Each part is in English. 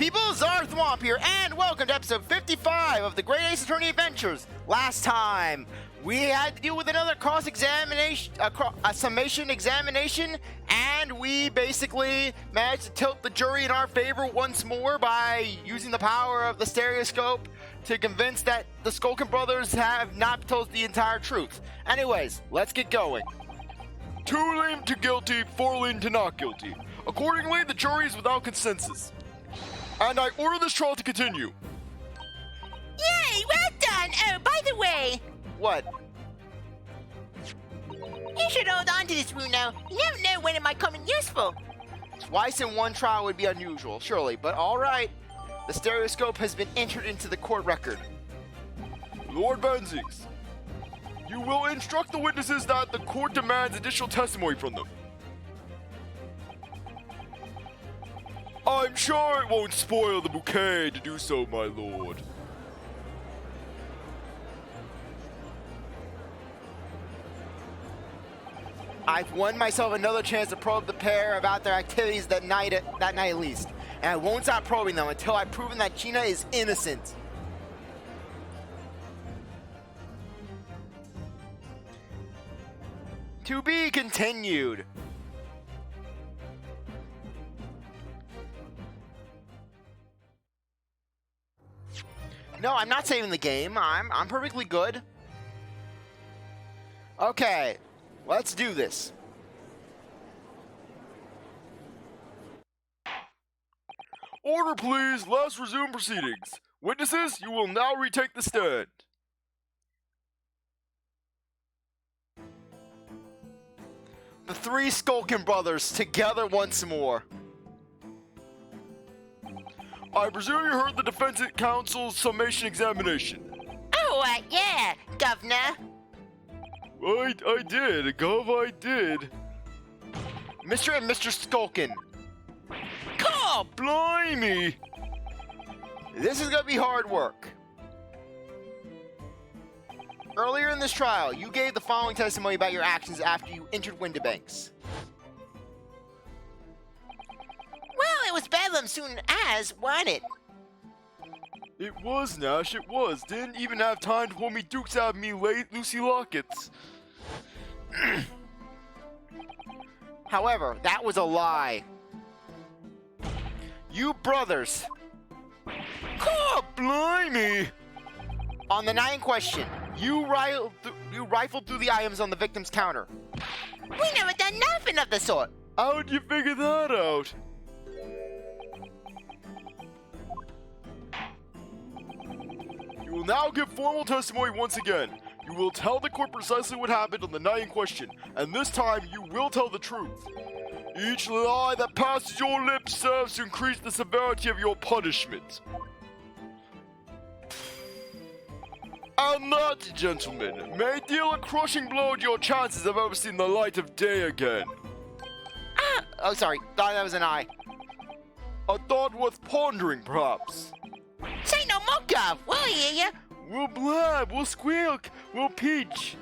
people, CzarThwomp here, and welcome to episode 55 of the Great Ace Attorney Adventures. Last time, we had to deal with another cross-examination, a summation examination, and we basically managed to tilt the jury in our favor once more by using the power of the stereoscope to convince that the Skulkin brothers have not told the entire truth. Anyways, let's get going. 2 lean to guilty, 4 lean to not guilty. Accordingly, the jury is without consensus. And I order this trial to continue. Yay, well done! Oh, by the way, What? you should hold on to this, Runo. You never know when it might come in useful. Twice in one trial would be unusual, surely, but alright. The stereoscope has been entered into the court record. Lord Benzix, you will instruct the witnesses that the court demands additional testimony from them. I'm sure it won't spoil the bouquet to do so, my lord. I've won myself another chance to probe the pair about their activities that night at least. And I won't stop probing them until I've proven that Gina is innocent. To be continued. No, I'm not saving the game. I'm perfectly good. Okay, let's do this. Order, please. Let's resume proceedings. Witnesses, you will now retake the stand. The 3 Skulkin brothers together once more. I presume you heard the defense counsel's summation examination. Oh, yeah, Governor. I did, Gov, I did. Mr. and Mr. Skulkin. God blimey! This is gonna be hard work. Earlier in this trial, you gave the following testimony about your actions after you entered Windibank. Well, it was Bedlam soon as, wasn't it? It was, Nash, it was. Didn't even have time to pull me dukes out of me late Lucy Lockets. However, that was a lie. You brothers, God blimey! on the night in question, you rifled through the items on the victim's counter. We never done nothing of the sort. How'd you figure that out? You will now give formal testimony once again. You will tell the court precisely what happened on the night in question, and this time you will tell the truth. Each lie that passes your lips serves to increase the severity of your punishment. And that, gentlemen, may deal a crushing blow to your chances of ever seeing the light of day again. Oh, sorry, thought that was an eye. A thought worth pondering, perhaps. Say no more, Gov. We'll hear you. We'll blab, we'll squeak, we'll peach.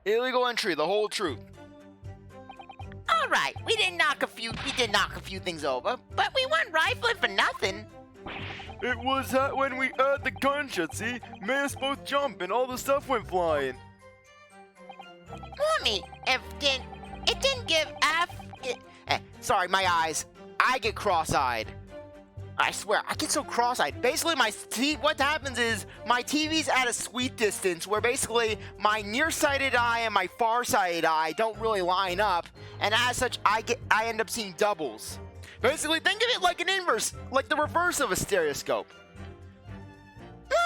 Illegal entry, the whole truth. All right, we did knock a few things over, but we weren't rifling for nothing. It was when we heard the gunshot, see? Made us both jump and all the stuff went flying. Mommy, it didn't give Sorry, my eyes. I get cross-eyed. I swear, I get so cross-eyed. Basically, what happens is my TV's at a sweet distance where basically my nearsighted eye and my farsighted eye don't really line up, and as such, I end up seeing doubles. Basically, think of it like an inverse, like the reverse of a stereoscope.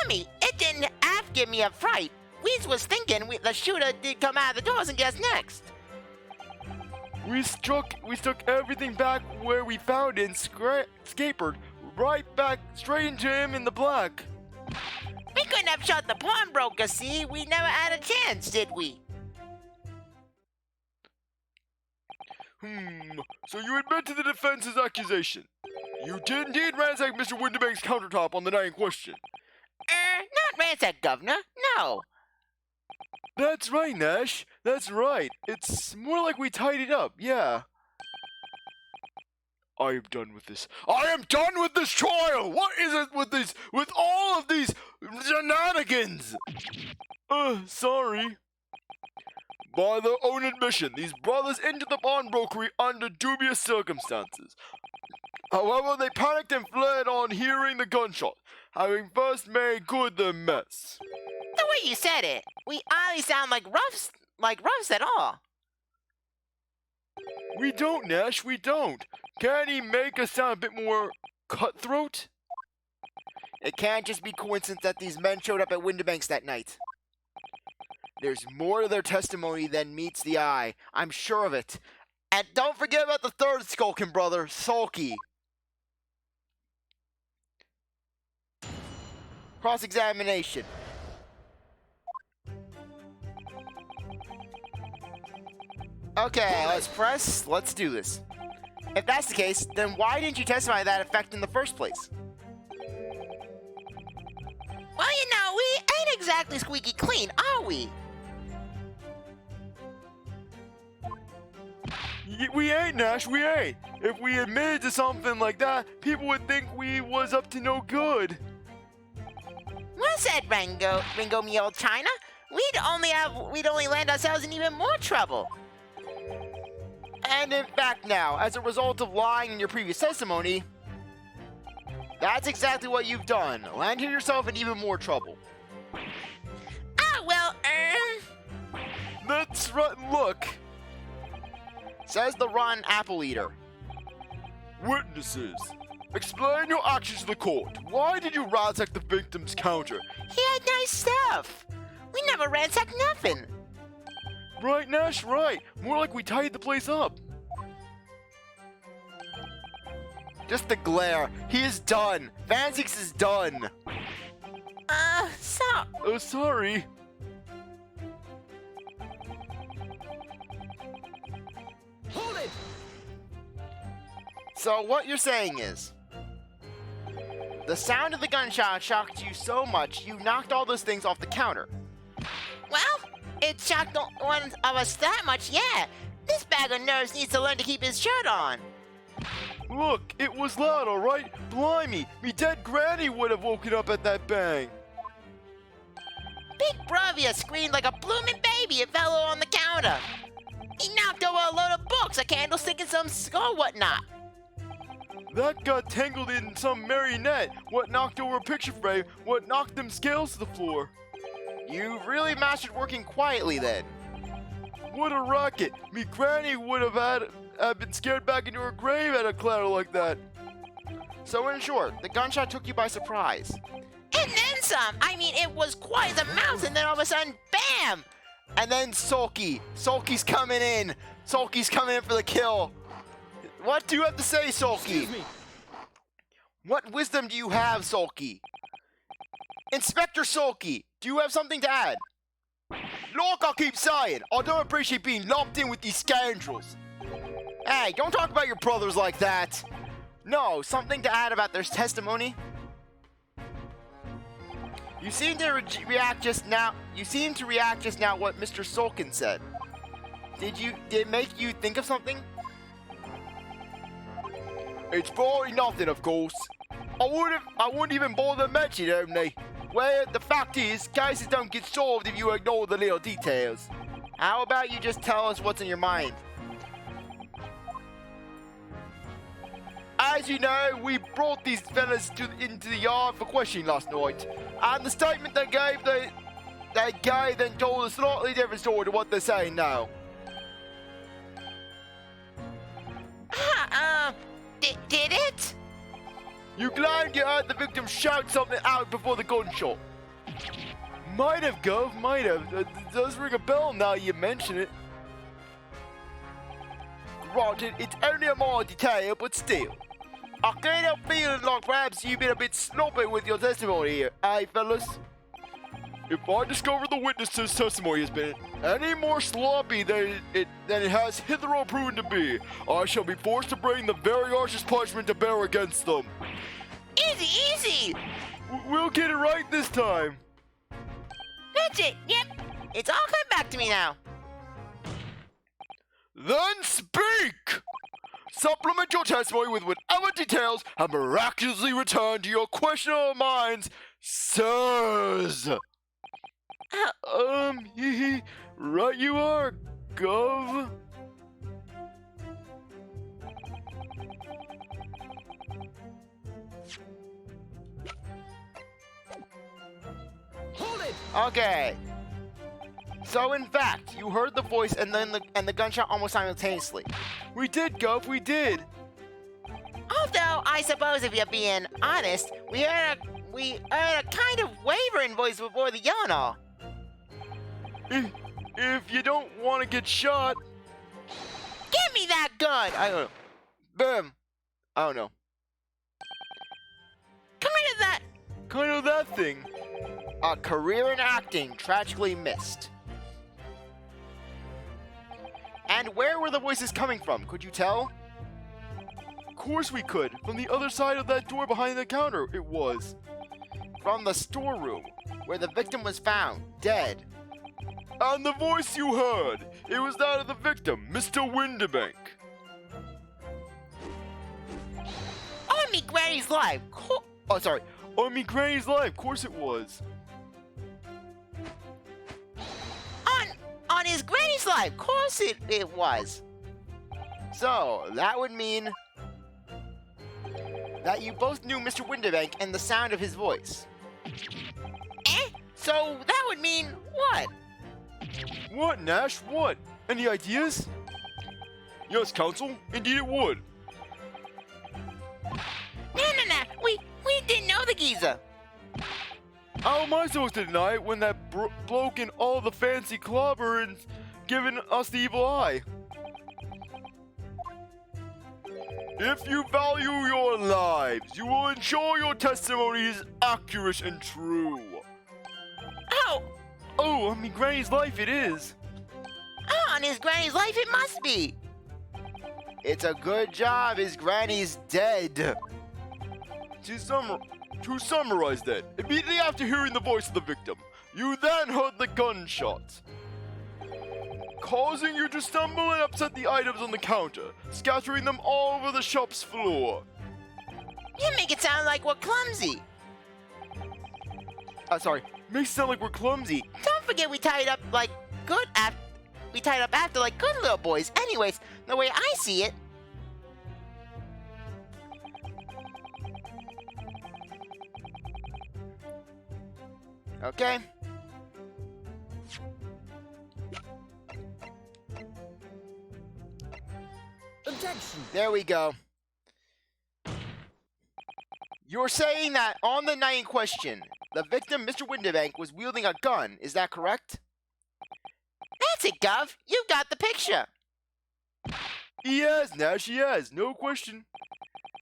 Mommy, it didn't half give me a fright. We was thinking the shooter did come out of the doors and guess next. We stuck everything back where we found it and scapered right back straight into him in the black. We couldn't have shot the pawnbroker, see? We never had a chance, did we? So you admit to the defense's accusation. You did indeed ransack Mr. Windibank's countertop on the night in question. Not ransack, Governor. No. That's right, Nash. That's right. It's more like we tidied up, yeah. I am done with this. I am done with this trial! What is it with all of these shenanigans? Sorry. By their own admission, these brothers entered the pawnbrokery under dubious circumstances. However, they panicked and fled on hearing the gunshot, having first made good their mess. The way you said it, we hardly sound like roughs at all. We don't, Nash, we don't. Can he make us sound a bit more cutthroat? It can't just be coincidence that these men showed up at Windibank that night. There's more to their testimony than meets the eye. I'm sure of it. And don't forget about the third Skulkin brother, Sulky. Cross-examination. Okay, let's do this. If that's the case, then why didn't you testify to that effect in the first place? Well, you know, we ain't exactly squeaky clean, are we? We ain't, Nash, we ain't. If we admitted to something like that, people would think we was up to no good. Well said, Ringo, me old China. We'd only land ourselves in even more trouble. And in fact now, as a result of lying in your previous testimony, that's exactly what you've done. Landed yourself in even more trouble. Ah, well, That's right, look. Says the rotten apple eater. Witnesses, explain your actions to the court. Why did you ransack the victim's counter? he had nice stuff. We never ransacked nothing. Right, Nash, right. More like we tidied the place up. Just the glare. He is done. Fansix is done. So, Oh, sorry. Hold it! So what you're saying is, the sound of the gunshot shocked you so much, you knocked all those things off the counter. well, it shocked one of us that much, yeah. This bag of nerves needs to learn to keep his shirt on. Look, it was loud, alright? Blimey, me dead granny would have woken up at that bang. Big Bravia screamed like a blooming baby and fell on the counter. He knocked over a load of books, a candlestick, and some skull whatnot. That got tangled in some marionette, what knocked over a picture frame, what knocked them scales to the floor. You really mastered working quietly then. What a racket! Me granny would have been scared back into her grave at a clatter like that. So in short, the gunshot took you by surprise. And then some. I mean, it was quiet as a mouse, and then all of a sudden, bam! And then Sulky. Sulky's coming in. Sulky's coming in for the kill. What do you have to say, Sulky? Excuse me. What wisdom do you have, Sulky? Inspector Sulky, do you have something to add? Look, I keep saying, I don't appreciate being lumped in with these scoundrels. Hey, don't talk about your brothers like that. No, something to add about their testimony? You seem to react just now. You seem to react just now what Mr. Sulkin said. Did it make you think of something? It's probably nothing, of course. I wouldn't even bother mentioning it only. Well, the fact is, cases don't get solved if you ignore the little details. How about you just tell us what's in your mind? As you know, we brought these fellas into the yard for questioning last night, and the statement they gave then told a slightly different story to what they're saying now. Did it? You claimed you heard the victim shout something out before the gunshot. Might have, Gov, might have. It does ring a bell now you mention it. Granted, it's only a minor detail, but still. I can't help feeling like perhaps you've been a bit sloppy with your testimony here, eh, fellas? If I discover the witness's testimony has been any more sloppy than it has hitherto proven to be, I shall be forced to bring the very harshest punishment to bear against them. Easy, easy. We'll get it right this time. That's it. Yep. It's all coming back to me now. Then speak! Supplement your testimony with whatever details have miraculously returned to your questionable minds, sirs! Right you are, Gov. Hold it! Okay. So in fact, you heard the voice and then the gunshot almost simultaneously. We did, Gov, we did. Although, I suppose if you're being honest, we heard a kind of wavering voice before the yawn. If you don't want to get shot, Give me that gun! I don't know. Boom. I don't know. Come into that! kind of that thing. A career in acting tragically missed. And where were the voices coming from? Could you tell? Of course we could. From the other side of that door behind the counter, it was. From the storeroom, where the victim was found, dead. And the voice you heard, it was that of the victim, Mr. Windibank. On me granny's life! Oh, sorry. On me granny's life, of course it was. On his granny's life! Course it was! So, that would mean that you both knew Mr. Windibank and the sound of his voice. So that would mean what? What, Nash? What? Any ideas? Yes, Counsel. Indeed it would. No, we didn't know the geezer! How am I supposed to deny it when that bloke in all the fancy clobberings giving us the evil eye? If you value your lives, you will ensure your testimony is accurate and true. Oh, on me granny's life it is. On his granny's life it must be! It's a good job his granny's dead. To summarize then, immediately after hearing the voice of the victim, you then heard the gunshot, causing you to stumble and upset the items on the counter, scattering them all over the shop's floor. You make it sound like we're clumsy! Sorry. May sound like we're clumsy. Don't forget we tied up after like good little boys. Anyways, the way I see it, Okay. Objection! There we go. You're saying that on the night in question, the victim, Mr. Windibank, was wielding a gun. Is that correct? that's it, Gov. You got the picture. He has, Nash, he has, no question.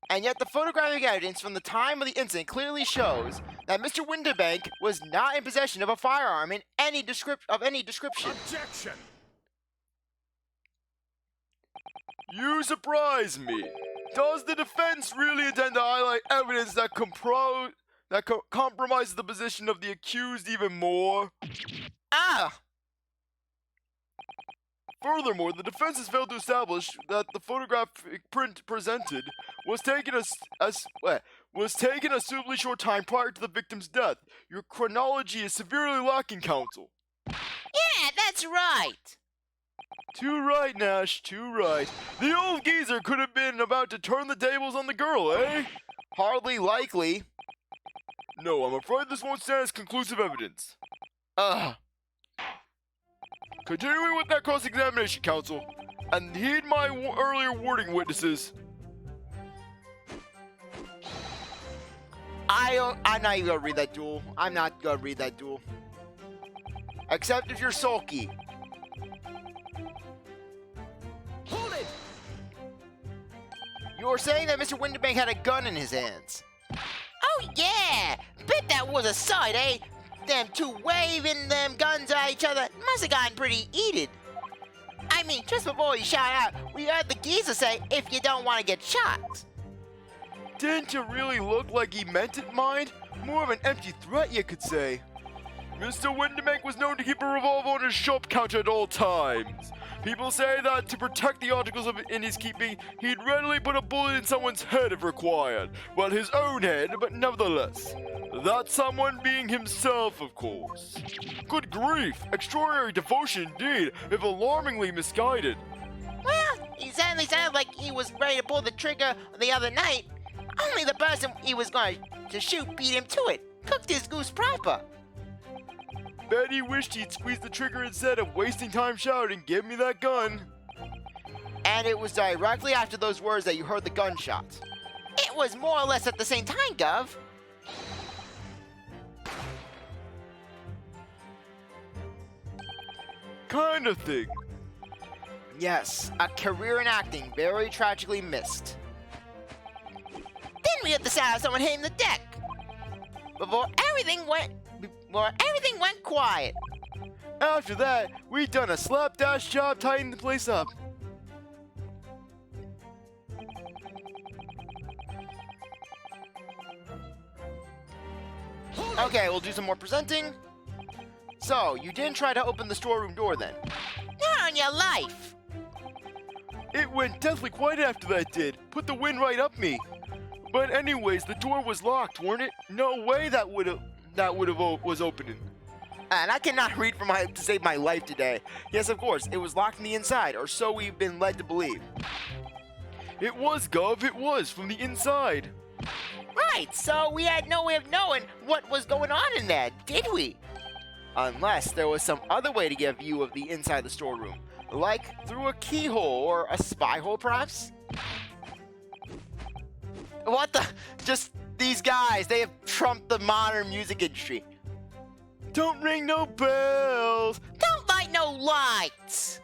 And yet the photographic evidence from the time of the incident clearly shows that Mr. Windibank was not in possession of a firearm in any description. Objection! You surprise me. Does the defense really intend to highlight evidence that compromises the position of the accused even more? Furthermore, the defense has failed to establish that the photographic print presented was taken a suitably short time prior to the victim's death. Your chronology is severely lacking, Counsel. Yeah, that's right. Too right, Nash, too right. The old geezer could have been about to turn the tables on the girl, eh? Hardly likely. No, I'm afraid this won't stand as conclusive evidence. Continuing with that cross-examination, Counsel, and heed my earlier warning, witnesses. I'm not even gonna read that duel. I'm not gonna read that duel. Except if you're sulky. Hold it! You were saying that Mr. Windibank had a gun in his hands. Oh yeah! Bet that was a sight, eh? Them two waving them guns at each other must have gotten pretty heated. I mean, just before you shout out, we heard the geezer say, if you don't want to get shot. Didn't it really look like he meant it, mind? More of an empty threat, you could say. Mr. Windibank was known to keep a revolver on his shop counter at all times. People say that to protect the articles in his keeping, he'd readily put a bullet in someone's head if required. Well, his own head, but nevertheless. That someone being himself, of course. Good grief! Extraordinary devotion indeed, if alarmingly misguided. Well, he certainly sounded like he was ready to pull the trigger the other night. Only the person he was going to shoot beat him to it. Cooked his goose proper. Bet he wished he'd squeezed the trigger instead of wasting time shouting, "Give me that gun!" And it was directly after those words that you heard the gunshots. It was more or less at the same time, Gov. Kind of thing. Yes, a career in acting very tragically missed. Then we heard the sound of someone hitting the deck. Before everything went quiet. After that, we done a slapdash job tying the place up. Okay, we'll do some more presenting. So, you didn't try to open the storeroom door then? Not on your life. It went deathly quiet after that did. Put the wind right up me. But anyways, the door was locked, weren't it? No way that was opening. And I cannot read to save my life today. Yes, of course, it was locked on the inside, or so we've been led to believe. It was, Gov, it was, from the inside. Right, so we had no way of knowing what was going on in there, did we? Unless there was some other way to get a view of the inside of the storeroom. Like through a keyhole or a spy hole, perhaps? What the? Just these guys, they have trumped the modern music industry. Don't ring no bells. Don't light no lights.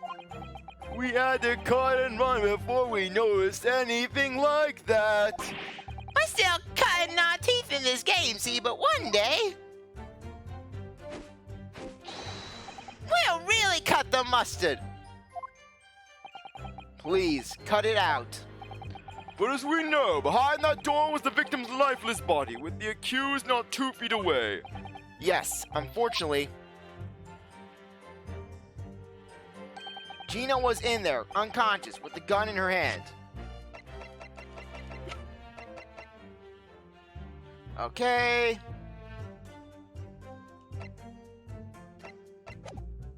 We had to cut and run before we noticed anything like that. We're still cutting our teeth in this game, see, but one day we'll really cut the mustard. Please, cut it out. But as we know, behind that door was the victim's lifeless body, with the accused not 2 feet away. Yes, unfortunately, Gina was in there, unconscious, with the gun in her hand. Okay.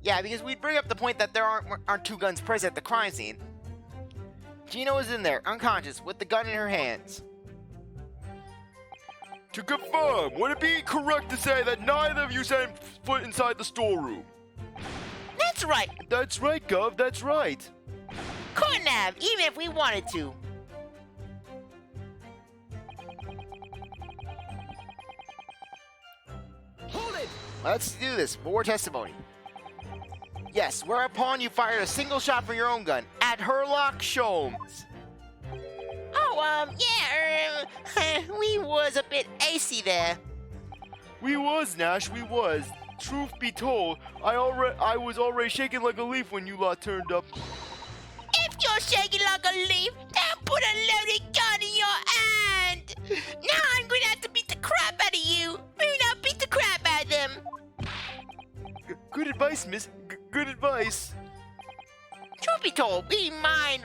Yeah, because we'd bring up the point that there aren't two guns present at the crime scene. Gina was in there, unconscious, with the gun in her hands. To confirm, would it be correct to say that neither of you set foot inside the storeroom? That's right. That's right, Gov, that's right. Couldn't have, even if we wanted to. Hold it! Let's do this. More testimony. Yes, whereupon you fired a single shot from your own gun at Herlock Sholmes. Oh, yeah, we was a bit acy there. We was, Nash, we was. Truth be told, I was already shaking like a leaf when you lot turned up. If you're shaking like a leaf, then put a loaded gun in your hand. Now I'm gonna have to beat the crap out of you. Ryuno, beat the crap out of them. Good advice, miss. Good advice. Truth be told, mine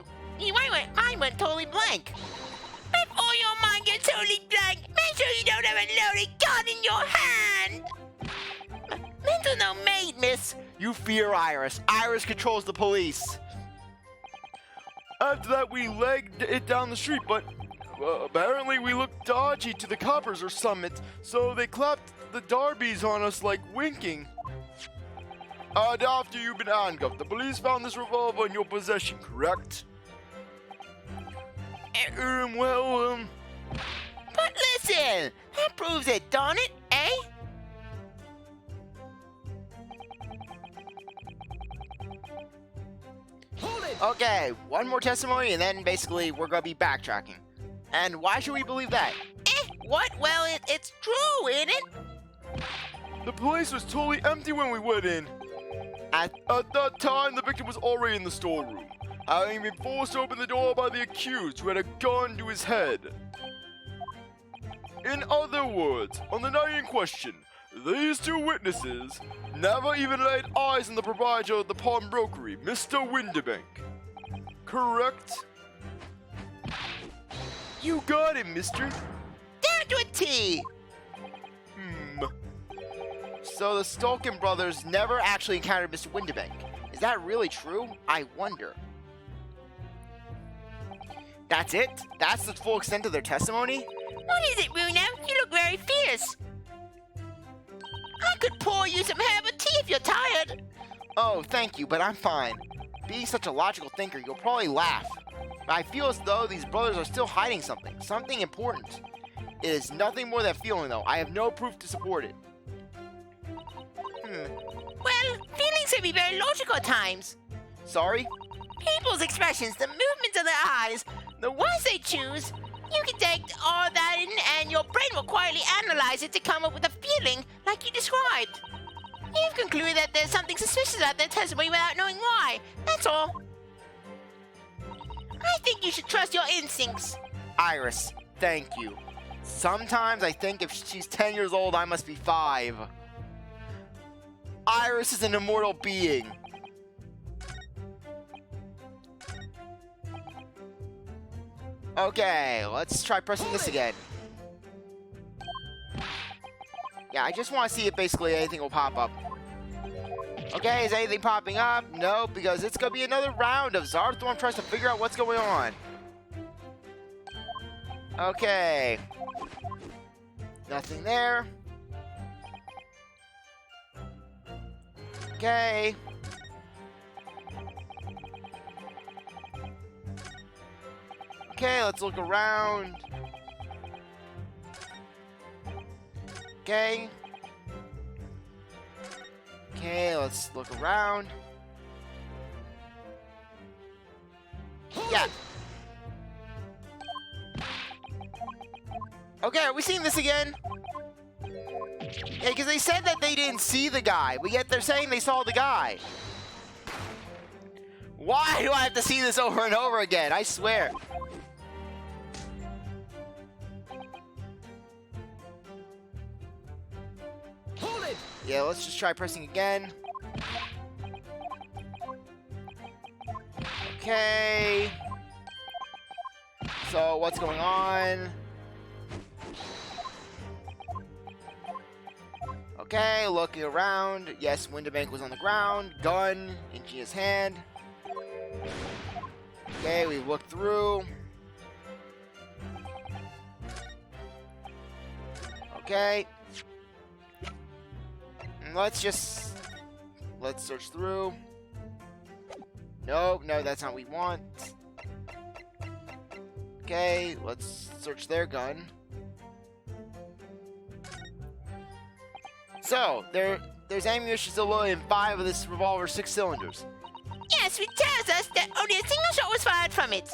went totally blank. Before your mind gets totally blank, make sure you don't have a loaded gun in your hand. Mental no maid, miss. You fear Iris. Iris controls the police. After that, we legged it down the street, but apparently we looked dodgy to the coppers or something, so they clapped the darbies on us like winking. After you've been handcuffed, the police found this revolver in your possession, correct? But listen, that proves it, don't it, eh? Hold it! Okay, one more testimony and then basically we're gonna be backtracking. And why should we believe that? What? Well, it's true, ain't it? The place was totally empty when we went in. At that time, the victim was already in the storeroom, having been forced to open the door by the accused, who had a gun to his head. In other words, on the night in question, These two witnesses never even laid eyes on the proprietor of the pawnbrokery, Mr. Windibank. Correct? You got it, mister. Down to a T! So the Skulkin brothers never actually encountered Mr. Windibank. Is that really true? I wonder. That's it? That's the full extent of their testimony? What is it, Runo? You look very fierce. I could pour you some herbal tea if you're tired. Oh, thank you, but I'm fine. Being such a logical thinker, you'll probably laugh. But I feel as though these brothers are still hiding something important. It is nothing more than a feeling, though. I have no proof to support it. Well, feelings can be very logical at times. Sorry? People's expressions, the movements of their eyes, the words they choose, you can take all that in and your brain will quietly analyze it to come up with a feeling like you described. You've concluded that there's something suspicious about their testimony without knowing why. That's all. I think you should trust your instincts. Iris, thank you. Sometimes I think if she's 10 years old, I must be 5. Iris is an immortal being. Okay, let's try pressing this again. Yeah, I just want to see if basically anything will pop up. Okay, is anything popping up? No, because it's going to be another round of CzarThwomp tries to figure out what's going on. Okay. Nothing there. Okay. Okay, let's look around. Okay. Okay, let's look around. Yeah. Okay, are we seeing this again? Yeah, because they said that they didn't see the guy, but yet they're saying they saw the guy. Why do I have to see this over and over again? I swear. Hold it! Yeah, let's just try pressing again. Okay. So, what's going on? Okay, looking around. Yes, Windibank was on the ground. Gun in Gina's hand. Okay, we looked through. Okay. Let's search through. Nope, no, that's not what we want. Okay, let's search their gun. So, there's ammunition still loaded in 5 of this revolver's 6 cylinders. Yes, which tells us that only a single shot was fired from it.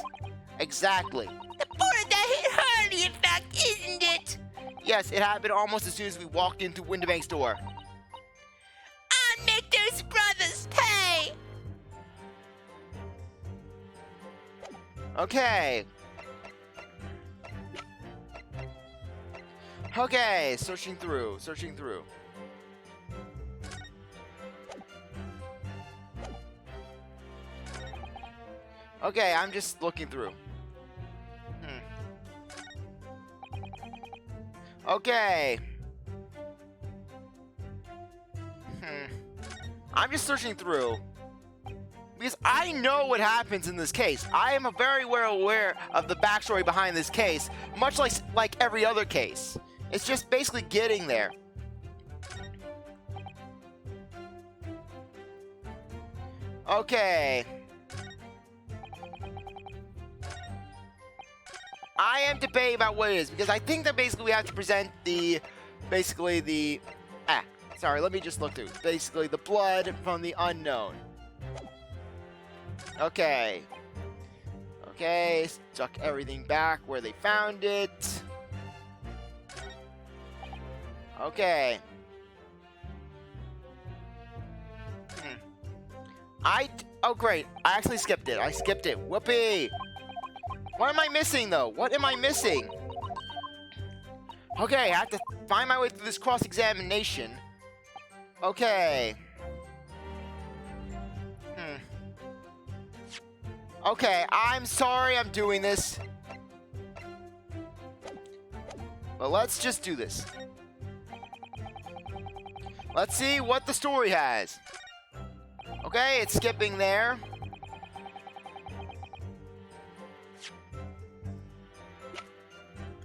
Exactly. The bullet that hit Hurley, in fact, isn't it? Yes, it happened almost as soon as we walked into Windibank's door. I'll make those brothers pay. Okay. Okay, searching through. Okay, I'm just looking through. Okay. I'm just searching through. Because I know what happens in this case. I am very well aware of the backstory behind this case, much like every other case. It's just basically getting there. Okay. I am debating about what it is, because I think that basically we have to present sorry, let me just look through. Basically, the blood from the unknown. Okay. Okay, stuck everything back where they found it. Okay. Oh great, I actually skipped it. Whoopee! What am I missing though? What am I missing? Okay, I have to find my way through this cross-examination. Okay. Okay, I'm sorry I'm doing this. But let's just do this. Let's see what the story has. Okay, it's skipping there.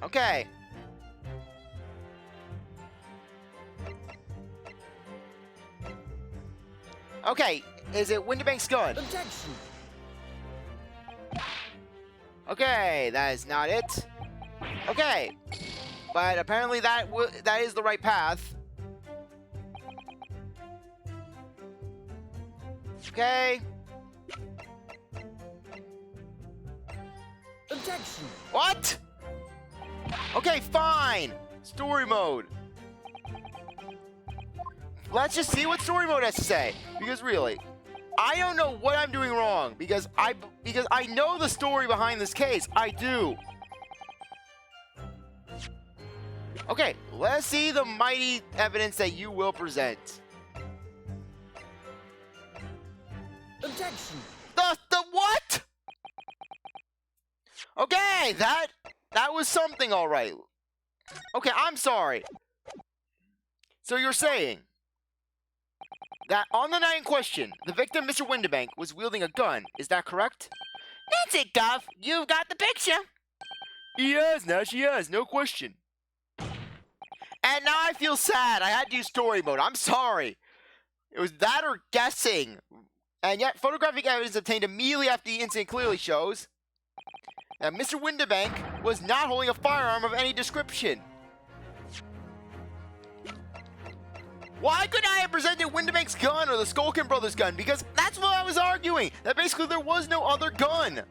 Okay. Okay, is it Windibank's gun? Objection. Okay, that is not it. Okay, but apparently that is the right path. Okay. Objection. What? Okay, fine. Story mode. Let's just see what story mode has to say. Because really, I don't know what I'm doing wrong. Because I know the story behind this case. I do. Okay, let's see the mighty evidence that you will present. Objection. The what? Okay, that was something, all right. Okay, I'm sorry. So you're saying that on the night in question, the victim, Mr. Windibank, was wielding a gun. Is that correct? That's it, Guff. You've got the picture. He has, Nash, he has, no question. And now I feel sad. I had to use story mode. I'm sorry. It was that or guessing. And yet, photographic evidence obtained immediately after the incident clearly shows that Mr. Windibank was not holding a firearm of any description. Why couldn't I have presented Windibank's gun or the Skulkin brothers' gun? Because that's what I was arguing. That basically there was no other gun.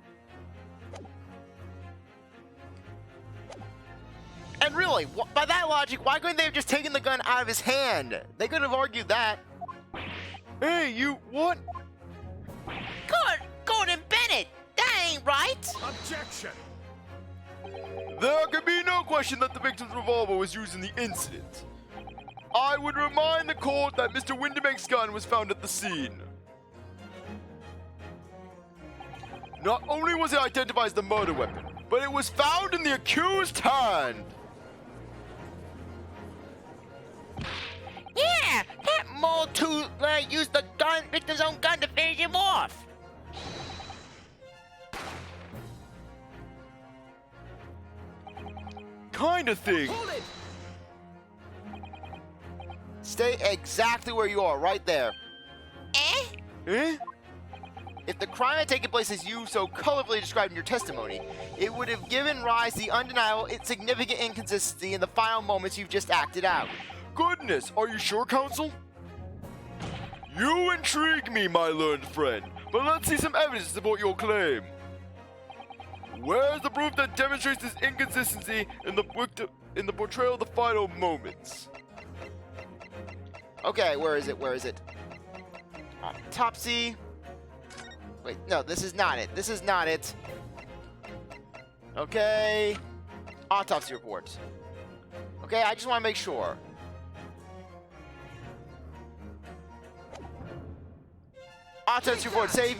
And really, by that logic, why couldn't they have just taken the gun out of his hand? They could have argued that. Hey, you, what? Gordon Bennett. That ain't right. Objection. There can be no question that the victim's revolver was used in the incident. I would remind the court that Mr. Windibank's gun was found at the scene. Not only was it identified as the murder weapon, but it was found in the accused's hand. Yeah, that mole too used the victim's own gun to finish him off. Kind of thing. Hold it. Stay exactly where you are, right there. Eh? Eh? If the crime had taken place as you so colorfully described in your testimony, it would have given rise to the undeniable, significant inconsistency in the final moments you've just acted out. Goodness, are you sure, counsel? You intrigue me, my learned friend, but let's see some evidence to support your claim. Where's the proof that demonstrates this inconsistency in the portrayal of the final moments? Okay, where is it? Where is it? Autopsy. Wait, no, this is not it. This is not it. Okay. Autopsy report. Okay, I just want to make sure. Autopsy report, save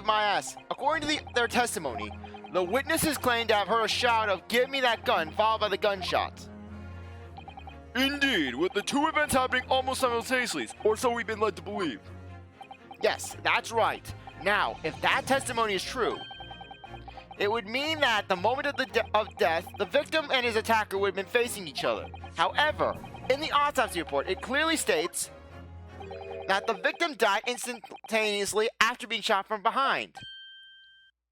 my ass. According to their testimony, the witnesses claim to have heard a shout of "Give me that gun," followed by the gunshot. Indeed, with the two events happening almost simultaneously, or so we've been led to believe. Yes, that's right. Now, if that testimony is true, it would mean that at the moment of death, the victim and his attacker would have been facing each other. However, in the autopsy report, it clearly states that the victim died instantaneously after being shot from behind.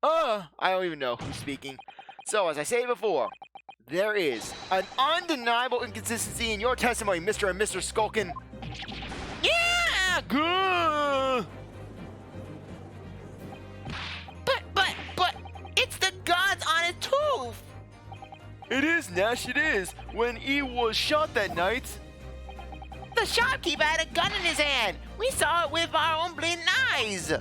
I don't even know who's speaking. So, as I said before, there is an undeniable inconsistency in your testimony, Mr. and Mr. Skulkin. Yeah! Gah! But it's the guns on his tooth. It is, Nash, it is. When he was shot that night, The shopkeeper had a gun in his hand. We saw it with our own bleeding eyes.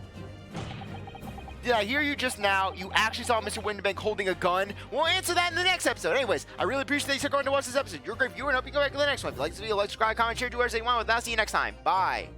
did I hear you just now? You actually saw Mr. Windibank holding a gun? We'll answer that in the next episode. Anyways, I really appreciate that you took on to watch this episode. You're a great viewer and hope you go back to the next one. If you like this video, like, subscribe, comment, share, do whatever you want with. I'll see you next time. Bye.